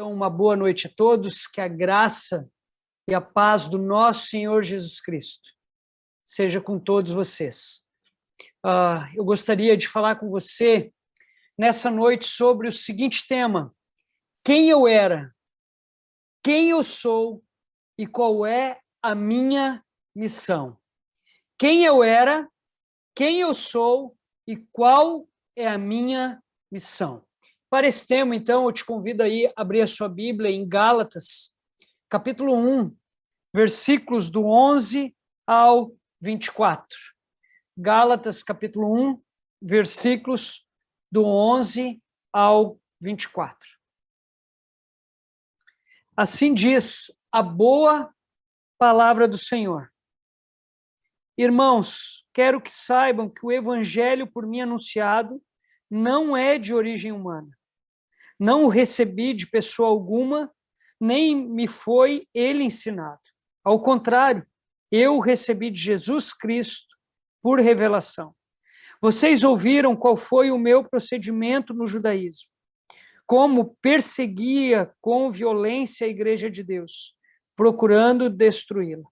Então, uma boa noite a todos, que a graça e a paz do nosso Senhor Jesus Cristo seja com todos vocês. Eu gostaria de falar com você nessa noite sobre o seguinte tema: quem eu era, quem eu sou e qual é a minha missão. Quem eu era, quem eu sou e qual é a minha missão. Para esse tema, então, eu te convido aí a abrir a sua Bíblia em Gálatas, capítulo 1, versículos do 11 ao 24. Gálatas, capítulo 1, versículos do 11 ao 24. Assim diz a boa palavra do Senhor. Irmãos, quero que saibam que o evangelho por mim anunciado não é de origem humana. Não o recebi de pessoa alguma, nem me foi ele ensinado. Ao contrário, eu o recebi de Jesus Cristo por revelação. Vocês ouviram qual foi o meu procedimento no judaísmo, como perseguia com violência a igreja de Deus, procurando destruí-la.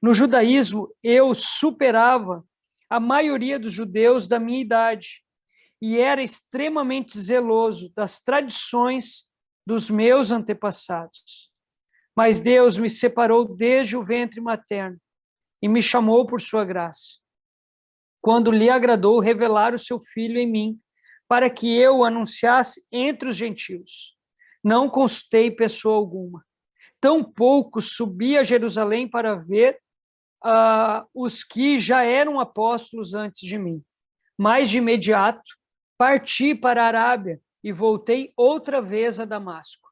No judaísmo, eu superava a maioria dos judeus da minha idade e era extremamente zeloso das tradições dos meus antepassados. Mas Deus me separou desde o ventre materno e me chamou por sua graça, quando lhe agradou revelar o seu Filho em mim, para que eu o anunciasse entre os gentios. Não consultei pessoa alguma. Tampouco subi a Jerusalém para ver os que já eram apóstolos antes de mim. Mas de imediato parti para a Arábia e voltei outra vez a Damasco.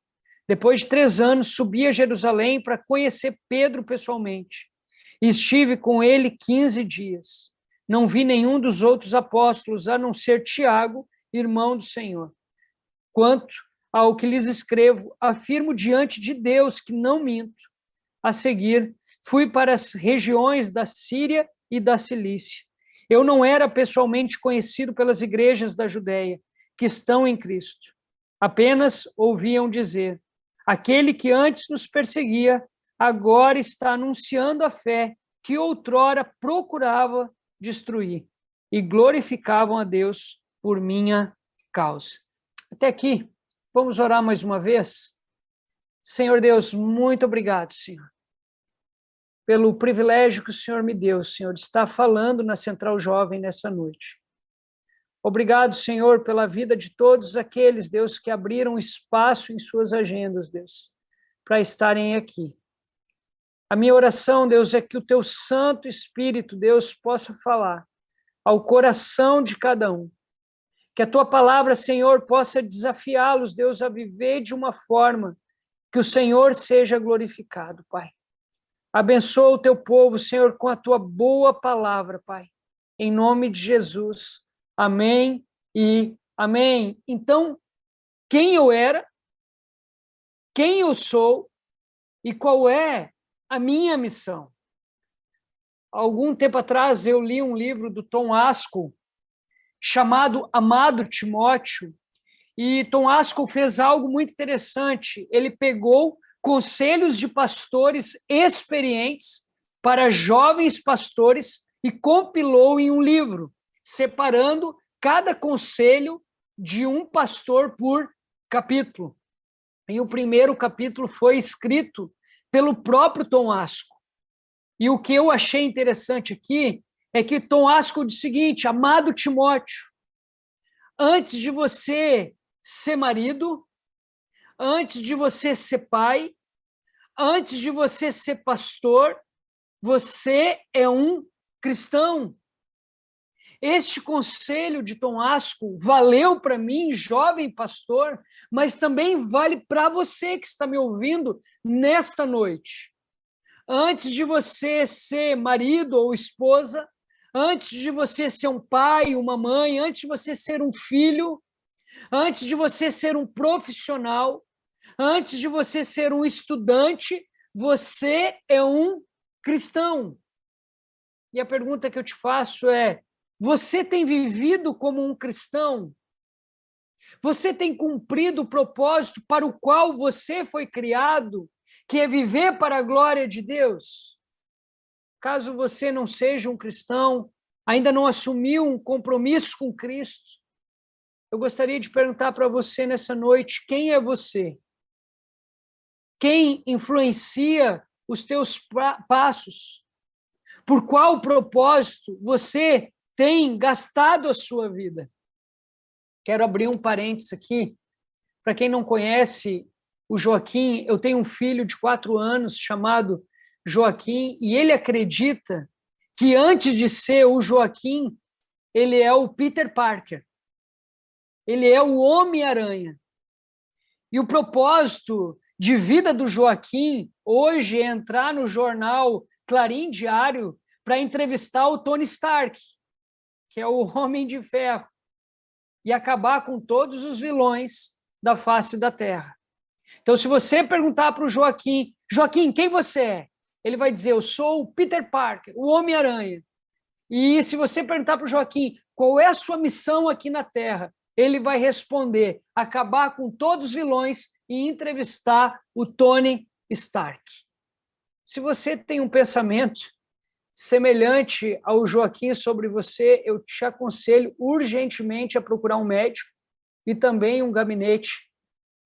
Depois de 3 anos, subi a Jerusalém para conhecer Pedro pessoalmente. Estive com ele 15 dias. Não vi nenhum dos outros apóstolos, a não ser Tiago, irmão do Senhor. Quanto ao que lhes escrevo, afirmo diante de Deus que não minto. A seguir, fui para as regiões da Síria e da Cilícia. Eu não era pessoalmente conhecido pelas igrejas da Judéia, que estão em Cristo. Apenas ouviam dizer: aquele que antes nos perseguia, agora está anunciando a fé que outrora procurava destruir, e glorificavam a Deus por minha causa. Até aqui, vamos orar mais uma vez? Senhor Deus, muito obrigado, Senhor, pelo privilégio que o Senhor me deu, Senhor, de estar falando na Central Jovem nessa noite. Obrigado, Senhor, pela vida de todos aqueles, Deus, que abriram espaço em suas agendas, Deus, para estarem aqui. A minha oração, Deus, é que o teu Santo Espírito, Deus, possa falar ao coração de cada um. Que a tua palavra, Senhor, possa desafiá-los, Deus, a viver de uma forma que o Senhor seja glorificado, Pai. Abençoa o teu povo, Senhor, com a tua boa palavra, Pai. Em nome de Jesus. Amém e amém. Então, quem eu era, quem eu sou e qual é a minha missão? Algum tempo atrás eu li um livro do Tom Askell chamado Amado Timóteo, e Tom Askell fez algo muito interessante. Ele pegou conselhos de pastores experientes para jovens pastores e compilou em um livro, separando cada conselho de um pastor por capítulo. E o primeiro capítulo foi escrito pelo próprio Tom Askell. E o que eu achei interessante aqui é que Tom Askell diz o seguinte: amado Timóteo, antes de você ser marido, antes de você ser pai, antes de você ser pastor, você é um cristão. Este conselho de Tom Askell valeu para mim, jovem pastor, mas também vale para você que está me ouvindo nesta noite. Antes de você ser marido ou esposa, antes de você ser um pai, uma mãe, antes de você ser um filho, antes de você ser um profissional, antes de você ser um estudante, você é um cristão. E a pergunta que eu te faço é: você tem vivido como um cristão? Você tem cumprido o propósito para o qual você foi criado, que é viver para a glória de Deus? Caso você não seja um cristão, ainda não assumiu um compromisso com Cristo, eu gostaria de perguntar para você nessa noite, quem é você? Quem influencia os teus passos? Por qual propósito você tem gastado a sua vida? Quero abrir um parênteses aqui. Para quem não conhece o Joaquim, eu tenho um filho de 4 anos chamado Joaquim, e ele acredita que antes de ser o Joaquim, ele é o Peter Parker. Ele é o Homem-Aranha. E o propósito de vida do Joaquim hoje é entrar no jornal Clarim Diário para entrevistar o Tony Stark, que é o Homem de Ferro, e acabar com todos os vilões da face da Terra. Então, se você perguntar para o Joaquim, Joaquim, quem você é? Ele vai dizer, eu sou o Peter Parker, o Homem-Aranha. E se você perguntar para o Joaquim, qual é a sua missão aqui na Terra? Ele vai responder, acabar com todos os vilões e entrevistar o Tony Stark. Se você tem um pensamento semelhante ao Joaquim sobre você, eu te aconselho urgentemente a procurar um médico e também um gabinete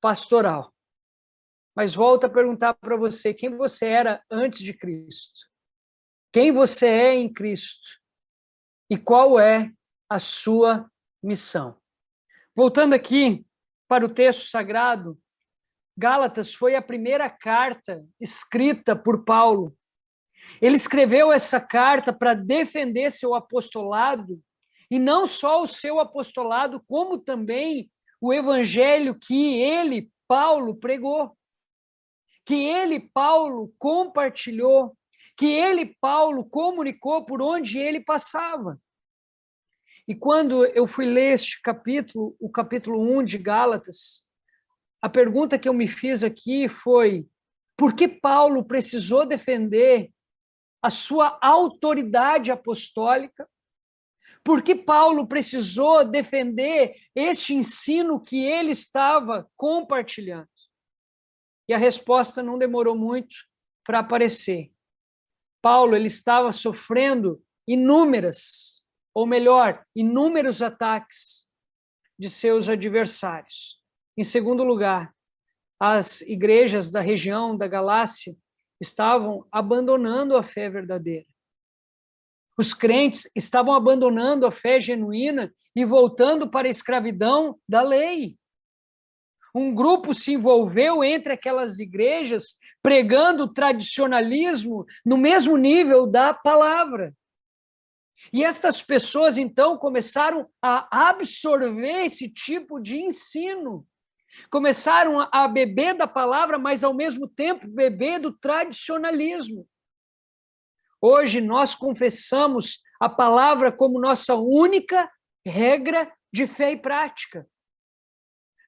pastoral. Mas volto a perguntar para você, quem você era antes de Cristo? Quem você é em Cristo? E qual é a sua missão? Voltando aqui para o texto sagrado, Gálatas foi a primeira carta escrita por Paulo. Ele escreveu essa carta para defender seu apostolado, e não só o seu apostolado, como também o evangelho que ele, Paulo, pregou, que ele, Paulo, compartilhou, que ele, Paulo, comunicou por onde ele passava. E quando eu fui ler este capítulo, o capítulo 1 de Gálatas, a pergunta que eu me fiz aqui foi: por que Paulo precisou defender a sua autoridade apostólica? Por que Paulo precisou defender este ensino que ele estava compartilhando? E a resposta não demorou muito para aparecer. Paulo, ele estava sofrendo inúmeros ataques de seus adversários. Em segundo lugar, as igrejas da região da Galácia estavam abandonando a fé verdadeira. Os crentes estavam abandonando a fé genuína e voltando para a escravidão da lei. Um grupo se envolveu entre aquelas igrejas, pregando o tradicionalismo no mesmo nível da palavra. E estas pessoas, então, começaram a absorver esse tipo de ensino. Começaram a beber da palavra, mas, ao mesmo tempo, beber do tradicionalismo. Hoje, nós confessamos a palavra como nossa única regra de fé e prática.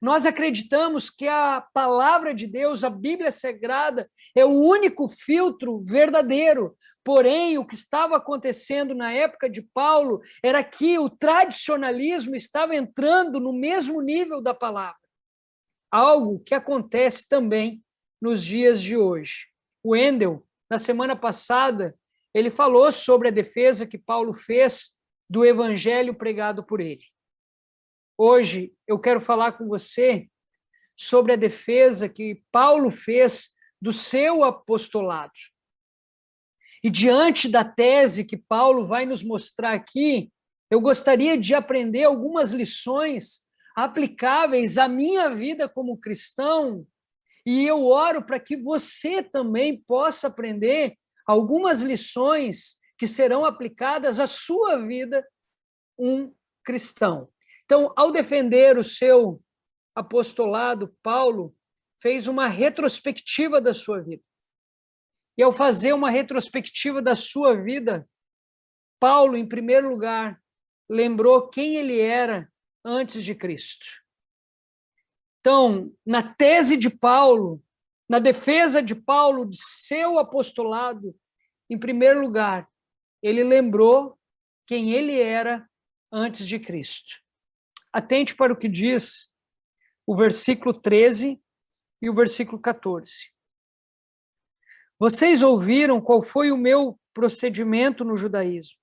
Nós acreditamos que a palavra de Deus, a Bíblia Sagrada, é o único filtro verdadeiro. Porém, o que estava acontecendo na época de Paulo era que o tradicionalismo estava entrando no mesmo nível da palavra. Algo que acontece também nos dias de hoje. O Wendel, na semana passada, ele falou sobre a defesa que Paulo fez do evangelho pregado por ele. Hoje eu quero falar com você sobre a defesa que Paulo fez do seu apostolado. E diante da tese que Paulo vai nos mostrar aqui, eu gostaria de aprender algumas lições aplicáveis à minha vida como cristão, e eu oro para que você também possa aprender algumas lições que serão aplicadas à sua vida, um cristão. Então, ao defender o seu apostolado, Paulo fez uma retrospectiva da sua vida. E ao fazer uma retrospectiva da sua vida, Paulo, em primeiro lugar, lembrou quem ele era antes de Cristo. Então, na tese de Paulo, na defesa de Paulo de seu apostolado, em primeiro lugar, ele lembrou quem ele era antes de Cristo. Atente para o que diz o versículo 13 e o versículo 14. Vocês ouviram qual foi o meu procedimento no judaísmo?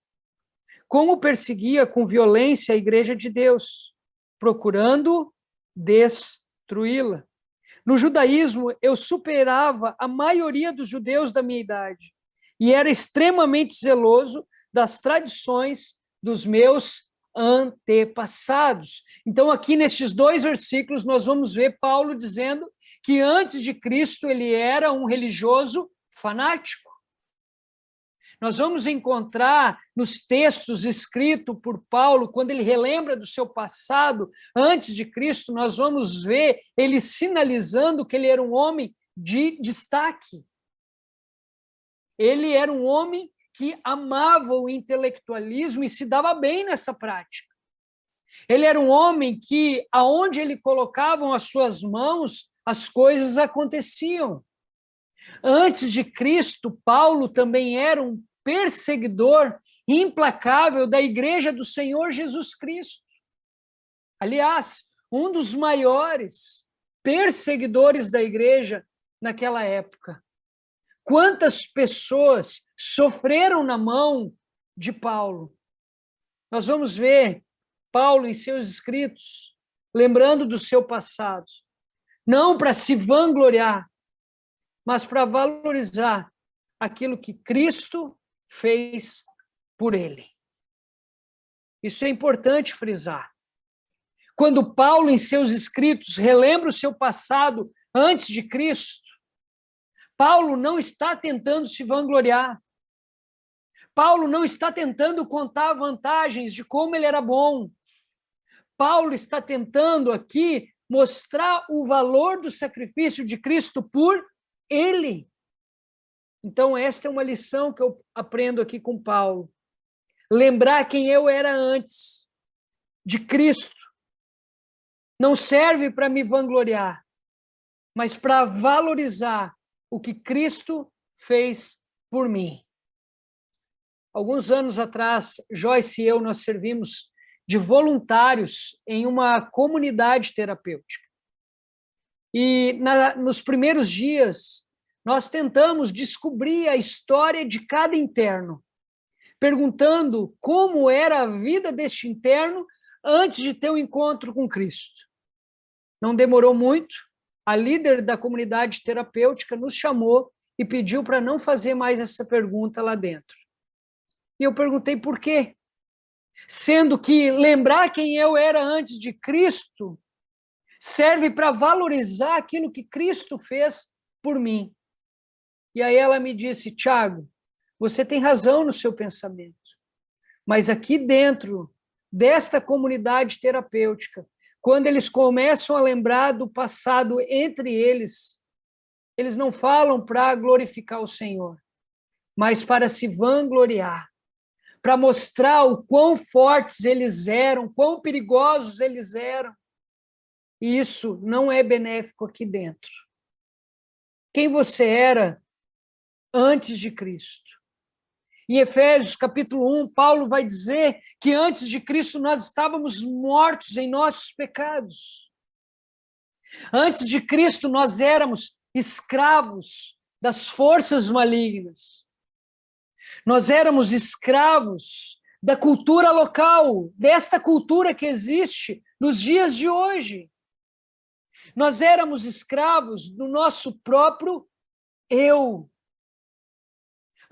Como perseguia com violência a igreja de Deus, procurando destruí-la. No judaísmo, eu superava a maioria dos judeus da minha idade e era extremamente zeloso das tradições dos meus antepassados. Então, aqui nestes 2 versículos, nós vamos ver Paulo dizendo que antes de Cristo ele era um religioso fanático. Nós vamos encontrar nos textos escritos por Paulo, quando ele relembra do seu passado antes de Cristo, nós vamos ver ele sinalizando que ele era um homem de destaque. Ele era um homem que amava o intelectualismo e se dava bem nessa prática. Ele era um homem que, aonde ele colocava as suas mãos, as coisas aconteciam. Antes de Cristo, Paulo também era um perseguidor implacável da igreja do Senhor Jesus Cristo. Aliás, um dos maiores perseguidores da igreja naquela época. Quantas pessoas sofreram na mão de Paulo? Nós vamos ver Paulo em seus escritos, lembrando do seu passado, não para se vangloriar, mas para valorizar aquilo que Cristo fez por ele. Isso é importante frisar. Quando Paulo, em seus escritos, relembra o seu passado antes de Cristo, Paulo não está tentando se vangloriar. Paulo não está tentando contar vantagens de como ele era bom. Paulo está tentando aqui mostrar o valor do sacrifício de Cristo por ele. Então, esta é uma lição que eu aprendo aqui com Paulo. Lembrar quem eu era antes de Cristo não serve para me vangloriar, mas para valorizar o que Cristo fez por mim. Alguns anos atrás, Joyce e eu, nós servimos de voluntários em uma comunidade terapêutica. E nos primeiros dias, nós tentamos descobrir a história de cada interno, perguntando como era a vida deste interno antes de ter um encontro com Cristo. Não demorou muito, a líder da comunidade terapêutica nos chamou e pediu para não fazer mais essa pergunta lá dentro. E eu perguntei por quê? Sendo que lembrar quem eu era antes de Cristo serve para valorizar aquilo que Cristo fez por mim. E aí ela me disse, Tiago, você tem razão no seu pensamento, mas aqui dentro desta comunidade terapêutica, quando eles começam a lembrar do passado entre eles, eles não falam para glorificar o Senhor, mas para se vangloriar, para mostrar o quão fortes eles eram, quão perigosos eles eram. E isso não é benéfico aqui dentro. Quem você era antes de Cristo? Em Efésios, capítulo 1, Paulo vai dizer que antes de Cristo nós estávamos mortos em nossos pecados. Antes de Cristo nós éramos escravos das forças malignas. Nós éramos escravos da cultura local, desta cultura que existe nos dias de hoje. Nós éramos escravos do nosso próprio eu.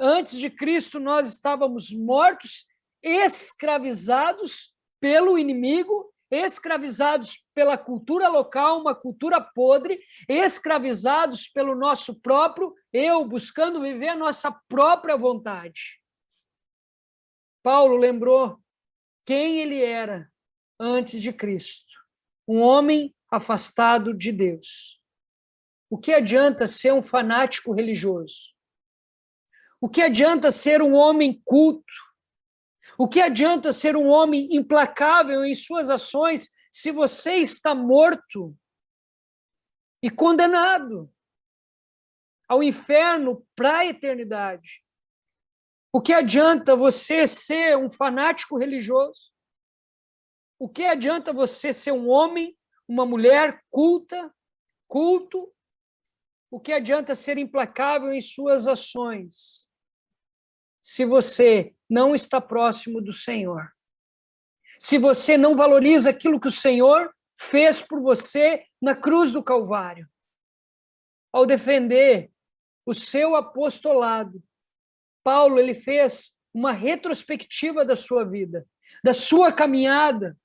Antes de Cristo, nós estávamos mortos, escravizados pelo inimigo, escravizados pela cultura local, uma cultura podre, escravizados pelo nosso próprio eu, buscando viver a nossa própria vontade. Paulo lembrou quem ele era antes de Cristo, um homem afastado de Deus. O que adianta ser um fanático religioso? O que adianta ser um homem culto? O que adianta ser um homem implacável em suas ações se você está morto e condenado ao inferno para a eternidade? O que adianta você ser um fanático religioso? O que adianta você ser um homem, uma mulher culto, o que adianta ser implacável em suas ações se você não está próximo do Senhor? Se você não valoriza aquilo que o Senhor fez por você na cruz do Calvário? Ao defender o seu apostolado, Paulo ele fez uma retrospectiva da sua vida, da sua caminhada.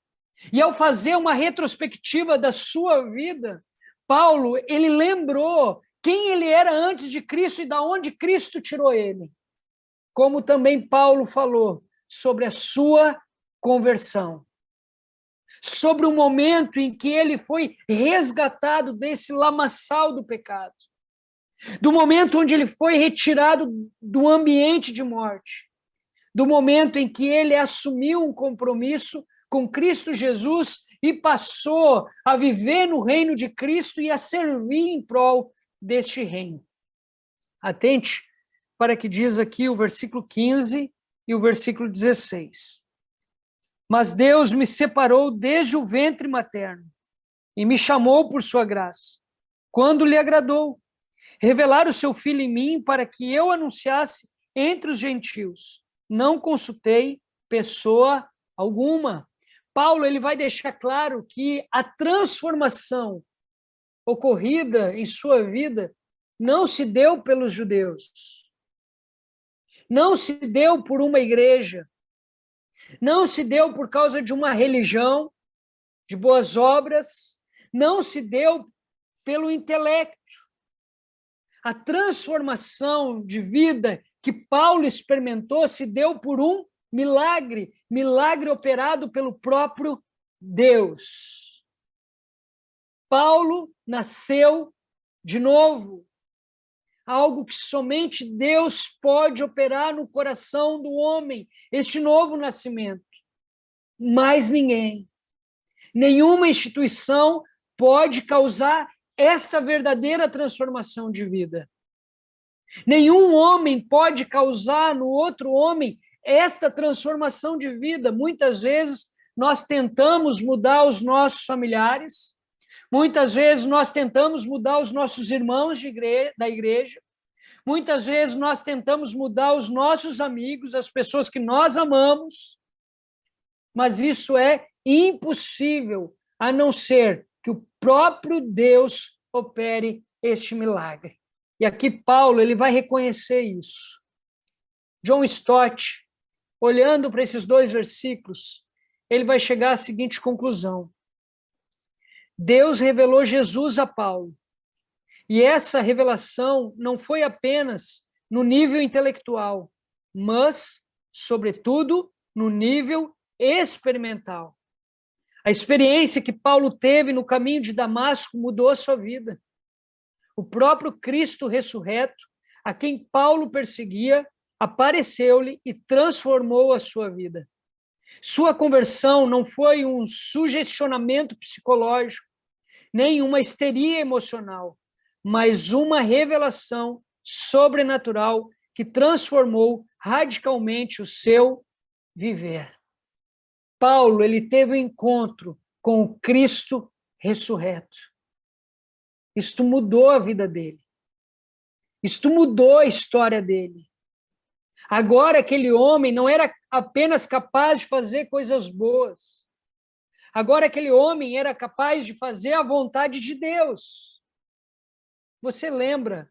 E ao fazer uma retrospectiva da sua vida, Paulo ele lembrou quem ele era antes de Cristo e da onde Cristo tirou ele. Como também Paulo falou sobre a sua conversão, sobre o momento em que ele foi resgatado desse lamaçal do pecado, do momento onde ele foi retirado do ambiente de morte, do momento em que ele assumiu um compromisso com Cristo Jesus e passou a viver no reino de Cristo e a servir em prol deste reino. Atente para que diz aqui o versículo 15 e o versículo 16. Mas Deus me separou desde o ventre materno e me chamou por sua graça, quando lhe agradou revelar o seu Filho em mim para que eu anunciasse entre os gentios. Não consultei pessoa alguma. Paulo ele vai deixar claro que a transformação ocorrida em sua vida não se deu pelos judeus, não se deu por uma igreja, não se deu por causa de uma religião, de boas obras, não se deu pelo intelecto. A transformação de vida que Paulo experimentou se deu por um milagre operado pelo próprio Deus. Paulo nasceu de novo, algo que somente Deus pode operar no coração do homem, este novo nascimento. Mais ninguém, nenhuma instituição pode causar esta verdadeira transformação de vida. Nenhum homem pode causar no outro homem esta transformação de vida. Muitas vezes nós tentamos mudar os nossos familiares, muitas vezes nós tentamos mudar os nossos irmãos da igreja, muitas vezes nós tentamos mudar os nossos amigos, as pessoas que nós amamos, mas isso é impossível, a não ser que o próprio Deus opere este milagre. E aqui Paulo ele vai reconhecer isso. John Stott, olhando para esses dois versículos, ele vai chegar à seguinte conclusão: Deus revelou Jesus a Paulo. E essa revelação não foi apenas no nível intelectual, mas, sobretudo, no nível experimental. A experiência que Paulo teve no caminho de Damasco mudou a sua vida. O próprio Cristo ressurreto, a quem Paulo perseguia, apareceu-lhe e transformou a sua vida. Sua conversão não foi um sugestionamento psicológico, nem uma histeria emocional, mas uma revelação sobrenatural que transformou radicalmente o seu viver. Paulo, ele teve um encontro com o Cristo ressurreto. Isto mudou a vida dele. Isto mudou a história dele. Agora aquele homem não era apenas capaz de fazer coisas boas. Agora aquele homem era capaz de fazer a vontade de Deus. Você lembra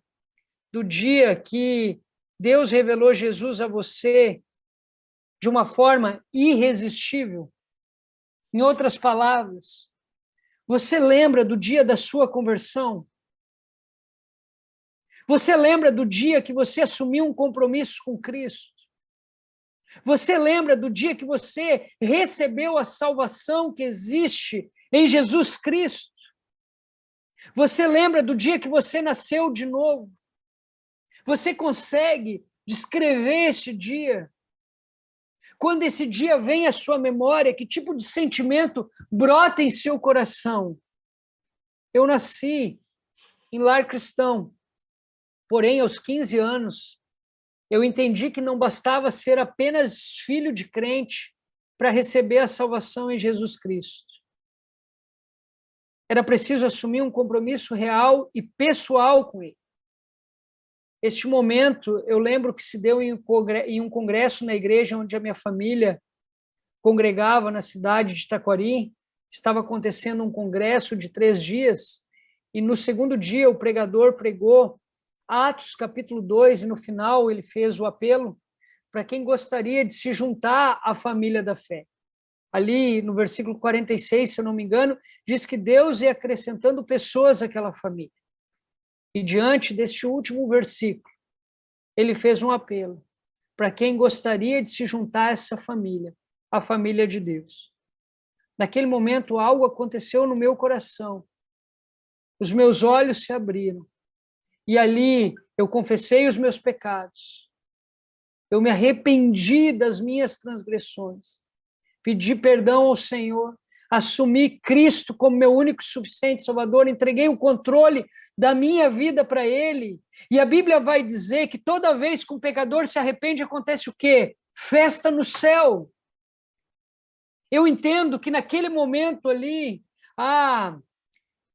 do dia que Deus revelou Jesus a você de uma forma irresistível? Em outras palavras, você lembra do dia da sua conversão? Você lembra do dia que você assumiu um compromisso com Cristo? Você lembra do dia que você recebeu a salvação que existe em Jesus Cristo? Você lembra do dia que você nasceu de novo? Você consegue descrever esse dia? Quando esse dia vem à sua memória, que tipo de sentimento brota em seu coração? Eu nasci em lar cristão, porém, aos 15 anos, eu entendi que não bastava ser apenas filho de crente para receber a salvação em Jesus Cristo. Era preciso assumir um compromisso real e pessoal com ele. Este momento, eu lembro que se deu em um congresso na igreja onde a minha família congregava na cidade de Taquari. Estava acontecendo um congresso de 3 dias, e no segundo dia o pregador pregou Atos capítulo 2, e no final ele fez o apelo para quem gostaria de se juntar à família da fé. Ali no versículo 46, se eu não me engano, diz que Deus ia acrescentando pessoas àquela família. E diante deste último versículo, ele fez um apelo para quem gostaria de se juntar a essa família, a família de Deus. Naquele momento, algo aconteceu no meu coração. Os meus olhos se abriram. E ali eu confessei os meus pecados. Eu me arrependi das minhas transgressões. Pedi perdão ao Senhor. Assumi Cristo como meu único e suficiente Salvador. Entreguei o controle da minha vida para Ele. E a Bíblia vai dizer que toda vez que um pecador se arrepende, acontece o quê? Festa no céu. Eu entendo que naquele momento ali, há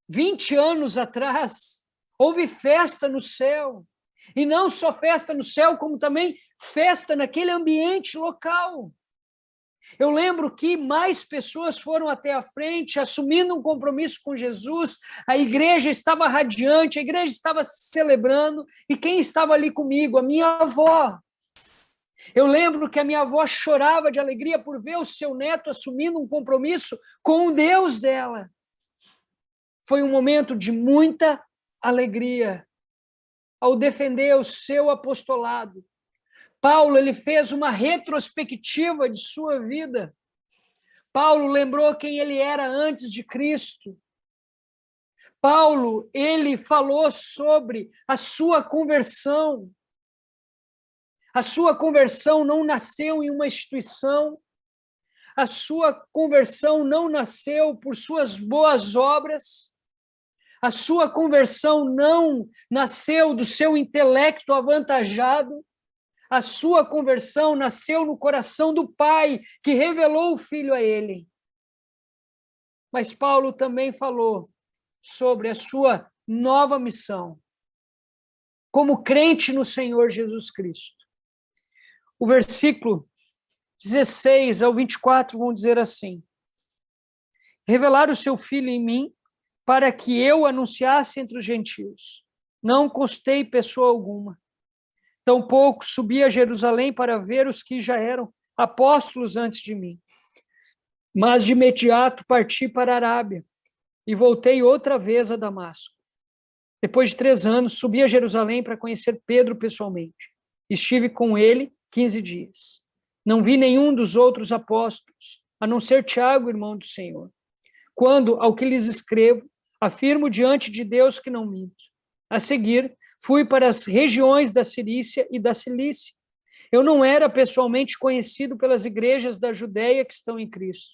20 anos atrás, houve festa no céu. E não só festa no céu, como também festa naquele ambiente local. Eu lembro que mais pessoas foram até a frente, assumindo um compromisso com Jesus. A igreja estava radiante, a igreja estava celebrando. E quem estava ali comigo? A minha avó. Eu lembro que a minha avó chorava de alegria por ver o seu neto assumindo um compromisso com o Deus dela. Foi um momento de muita alegria ao defender o seu apostolado. Paulo, ele fez uma retrospectiva de sua vida. Paulo lembrou quem ele era antes de Cristo. Paulo, ele falou sobre a sua conversão. A sua conversão não nasceu em uma instituição. A sua conversão não nasceu por suas boas obras. A sua conversão não nasceu do seu intelecto avantajado. A sua conversão nasceu no coração do Pai, que revelou o Filho a ele. Mas Paulo também falou sobre a sua nova missão como crente no Senhor Jesus Cristo. O versículo 16 ao 24 vão dizer assim: revelar o seu Filho em mim, para que eu anunciasse entre os gentios. Não constei pessoa alguma. Tampouco subi a Jerusalém para ver os que já eram apóstolos antes de mim. Mas de imediato parti para a Arábia e voltei outra vez a Damasco. Depois de 3 anos, subi a Jerusalém para conhecer Pedro pessoalmente. Estive com ele 15 dias. Não vi nenhum dos outros apóstolos, a não ser Tiago, irmão do Senhor. Quando, ao que lhes escrevo, afirmo diante de Deus que não minto. A seguir, fui para as regiões da Cirícia e da Cilícia. Eu não era pessoalmente conhecido pelas igrejas da Judéia que estão em Cristo.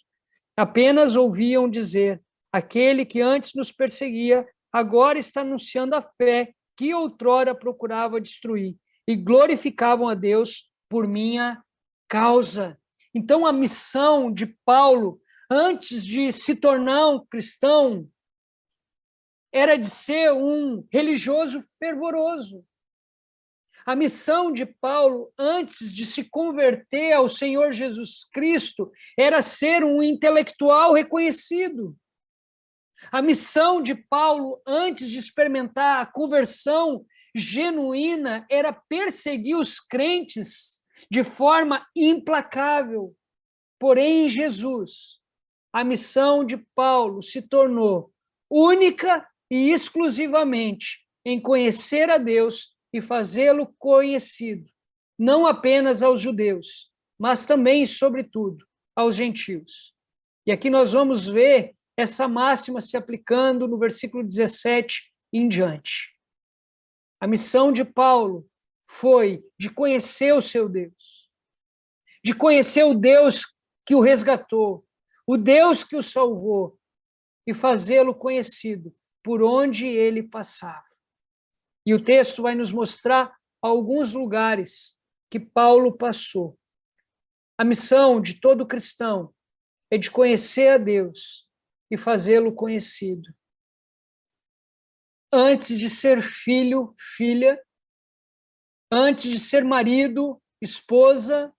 Apenas ouviam dizer: aquele que antes nos perseguia, agora está anunciando a fé que outrora procurava destruir, e glorificavam a Deus por minha causa. Então, a missão de Paulo, antes de se tornar um cristão, era de ser um religioso fervoroso. A missão de Paulo, antes de se converter ao Senhor Jesus Cristo, era ser um intelectual reconhecido. A missão de Paulo, antes de experimentar a conversão genuína, era perseguir os crentes de forma implacável. Porém, em Jesus, a missão de Paulo se tornou única e exclusivamente em conhecer a Deus e fazê-lo conhecido, não apenas aos judeus, mas também, sobretudo, aos gentios. E aqui nós vamos ver essa máxima se aplicando no versículo 17 em diante. A missão de Paulo foi de conhecer o seu Deus, de conhecer o Deus que o resgatou, o Deus que o salvou, e fazê-lo conhecido por onde ele passava. E o texto vai nos mostrar alguns lugares que Paulo passou. A missão de todo cristão é de conhecer a Deus e fazê-lo conhecido. antes de ser filho, filha, antes de ser marido, esposa,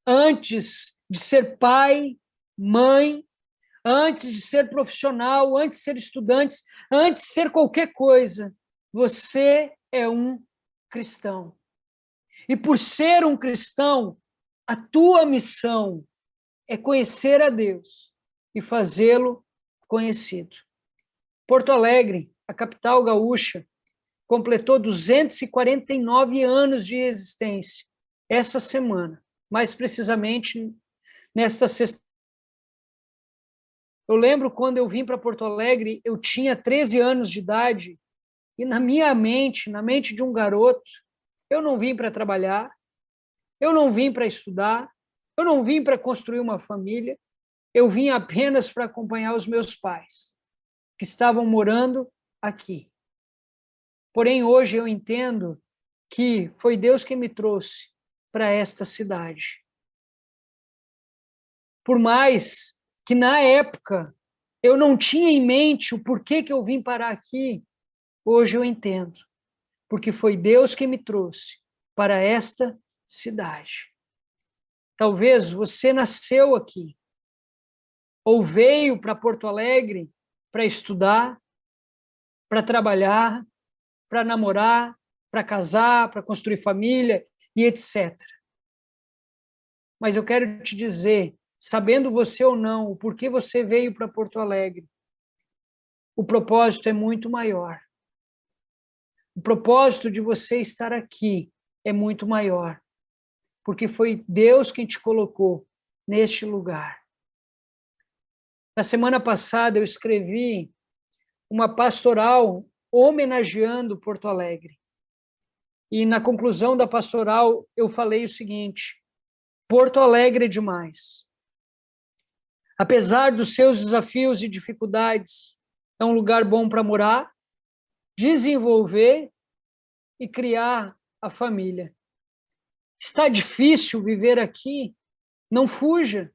antes de ser pai, mãe, antes de ser profissional, antes de ser estudante, antes de ser qualquer coisa, você é um cristão. E por ser um cristão, a tua missão é conhecer a Deus e fazê-lo conhecido. Porto Alegre, a capital gaúcha, completou 249 anos de existência essa semana, mais precisamente nesta sexta. Eu lembro quando eu vim para Porto Alegre, eu tinha 13 anos de idade, e na minha mente, na mente de um garoto, eu não vim para trabalhar, eu não vim para estudar, eu não vim para construir uma família, eu vim apenas para acompanhar os meus pais, que estavam morando aqui. Porém, hoje eu entendo que foi Deus que me trouxe para esta cidade. Por mais que na época eu não tinha em mente o porquê que eu vim parar aqui, hoje eu entendo, porque foi Deus que me trouxe para esta cidade. Talvez você nasceu aqui, ou veio para Porto Alegre para estudar, para trabalhar, para namorar, para casar, para construir família e etc. Mas eu quero te dizer, sabendo você ou não, o porquê você veio para Porto Alegre, o propósito é muito maior. O propósito de você estar aqui é muito maior, porque foi Deus quem te colocou neste lugar. Na semana passada eu escrevi uma pastoral homenageando Porto Alegre. E na conclusão da pastoral eu falei o seguinte: Porto Alegre é demais. Apesar dos seus desafios e dificuldades, é um lugar bom para morar, desenvolver e criar a família. Está difícil viver aqui? Não fuja.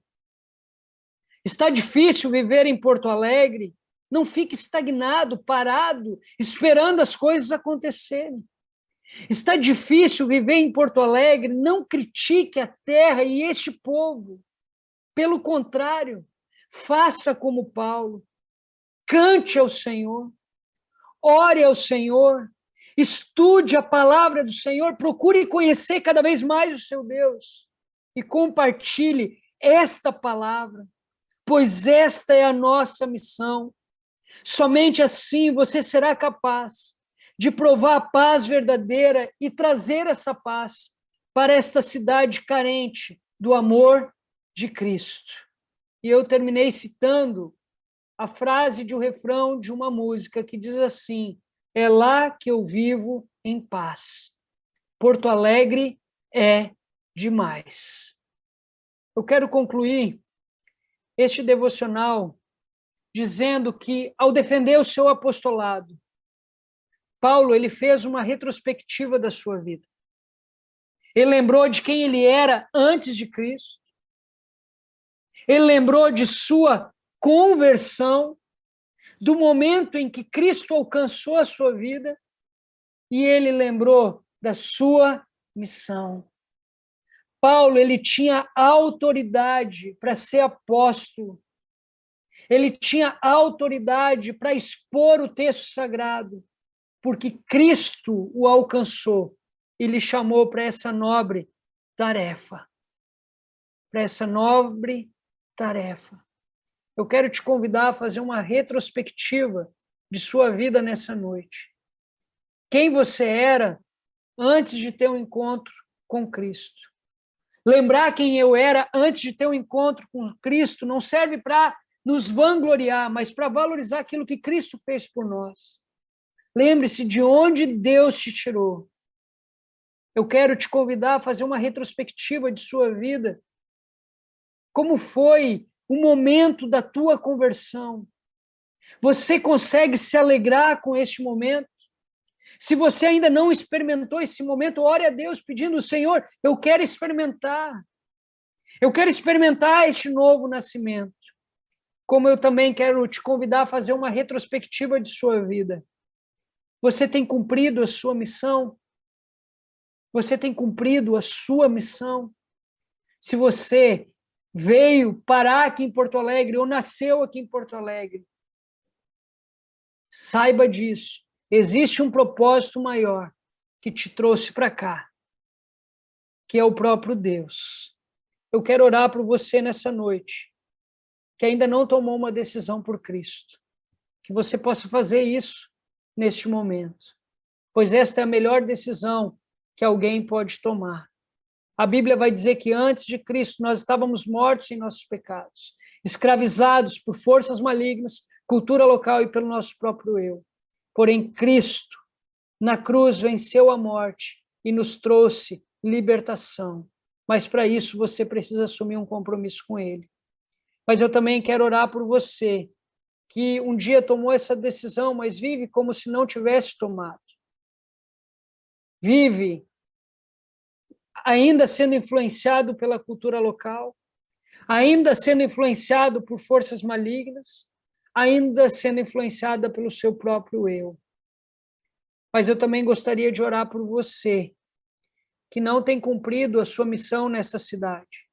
Está difícil viver em Porto Alegre? Não fique estagnado, parado, esperando as coisas acontecerem. Está difícil viver em Porto Alegre? Não critique a terra e este povo. Pelo contrário, faça como Paulo. Cante ao Senhor. Ore ao Senhor. Estude a palavra do Senhor. Procure conhecer cada vez mais o seu Deus. E compartilhe esta palavra, pois esta é a nossa missão. Somente assim você será capaz de provar a paz verdadeira e trazer essa paz para esta cidade carente do amor de Cristo. E eu terminei citando a frase de um refrão de uma música que diz assim: é lá que eu vivo em paz. Porto Alegre é demais. Eu quero concluir este devocional dizendo que, ao defender o seu apostolado, Paulo ele fez uma retrospectiva da sua vida. Ele lembrou de quem ele era antes de Cristo. Ele lembrou de sua conversão, do momento em que Cristo alcançou a sua vida, e ele lembrou da sua missão. Paulo, ele tinha autoridade para ser apóstolo. Ele tinha autoridade para expor o texto sagrado, porque Cristo o alcançou e lhe chamou para essa nobre tarefa. Para essa nobre tarefa. Eu quero te convidar a fazer uma retrospectiva de sua vida nessa noite. Quem você era antes de ter um encontro com Cristo. Lembrar quem eu era antes de ter um encontro com Cristo não serve para nos vangloriar, mas para valorizar aquilo que Cristo fez por nós. Lembre-se de onde Deus te tirou. Eu quero te convidar a fazer uma retrospectiva de sua vida. Como foi o momento da tua conversão? Você consegue se alegrar com este momento? Se você ainda não experimentou esse momento, ore a Deus pedindo: Senhor, eu quero experimentar. Eu quero experimentar este novo nascimento. Como eu também quero te convidar a fazer uma retrospectiva de sua vida. Você tem cumprido a sua missão? Você tem cumprido a sua missão? Se você veio parar aqui em Porto Alegre ou nasceu aqui em Porto Alegre, saiba disso. Existe um propósito maior que te trouxe para cá, que é o próprio Deus. Eu quero orar por você nessa noite, que ainda não tomou uma decisão por Cristo. Que você possa fazer isso neste momento, pois esta é a melhor decisão que alguém pode tomar. A Bíblia vai dizer que antes de Cristo nós estávamos mortos em nossos pecados, escravizados por forças malignas, cultura local e pelo nosso próprio eu. Porém, Cristo, na cruz, venceu a morte e nos trouxe libertação. Mas para isso você precisa assumir um compromisso com Ele. Mas eu também quero orar por você, que um dia tomou essa decisão, mas vive como se não tivesse tomado. Vive ainda sendo influenciado pela cultura local, ainda sendo influenciado por forças malignas, ainda sendo influenciada pelo seu próprio eu. Mas eu também gostaria de orar por você, que não tem cumprido a sua missão nessa cidade,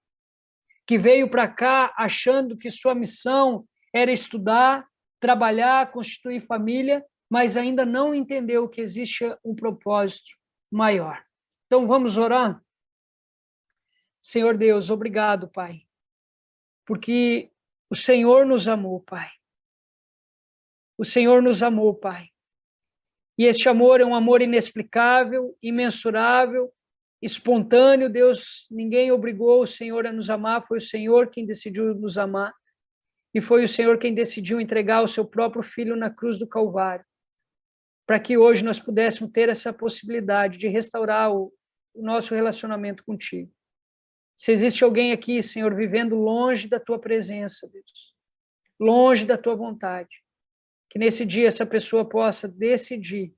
que veio para cá achando que sua missão era estudar, trabalhar, constituir família, mas ainda não entendeu que existe um propósito maior. Então vamos orar? Senhor Deus, obrigado, Pai, porque o Senhor nos amou, Pai. O Senhor nos amou, Pai. E este amor é um amor inexplicável, imensurável, espontâneo. Deus, ninguém obrigou o Senhor a nos amar, foi o Senhor quem decidiu nos amar. E foi o Senhor quem decidiu entregar o seu próprio Filho na cruz do Calvário, para que hoje nós pudéssemos ter essa possibilidade de restaurar o nosso relacionamento contigo. Se existe alguém aqui, Senhor, vivendo longe da tua presença, Deus, longe da tua vontade, que nesse dia essa pessoa possa decidir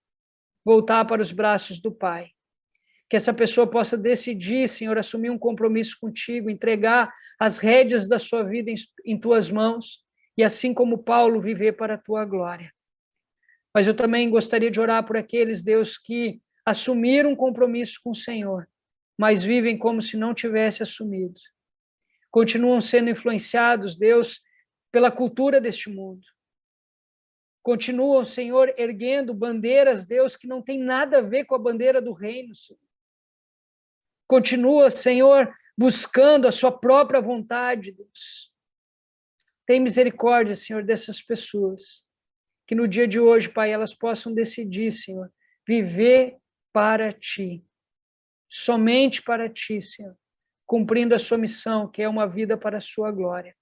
voltar para os braços do Pai. Que essa pessoa possa decidir, Senhor, assumir um compromisso contigo, entregar as rédeas da sua vida em tuas mãos, e assim como Paulo, viver para a tua glória. Mas eu também gostaria de orar por aqueles, Deus, que assumiram um compromisso com o Senhor, mas vivem como se não tivesse assumido. Continuam sendo influenciados, Deus, pela cultura deste mundo. Continuam, Senhor, erguendo bandeiras, Deus, que não tem nada a ver com a bandeira do reino, Senhor. Continua, Senhor, buscando a sua própria vontade, Deus. Tem misericórdia, Senhor, dessas pessoas, que no dia de hoje, Pai, elas possam decidir, Senhor, viver para Ti. Somente para Ti, Senhor, cumprindo a sua missão, que é uma vida para a sua glória.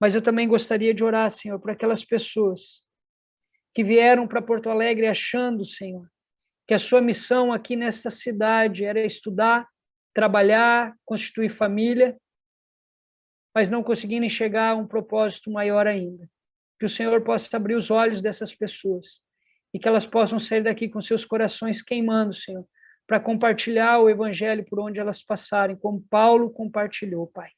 Mas eu também gostaria de orar, Senhor, para aquelas pessoas que vieram para Porto Alegre achando, Senhor, que a sua missão aqui nessa cidade era estudar, trabalhar, constituir família, mas não conseguindo enxergar um propósito maior ainda. Que o Senhor possa abrir os olhos dessas pessoas e que elas possam sair daqui com seus corações queimando, Senhor, para compartilhar o evangelho por onde elas passarem, como Paulo compartilhou, Pai.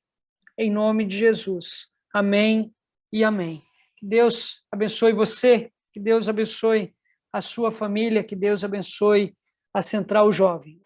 Em nome de Jesus. Amém e amém. Que Deus abençoe você, que Deus abençoe a sua família, que Deus abençoe a Central Jovem.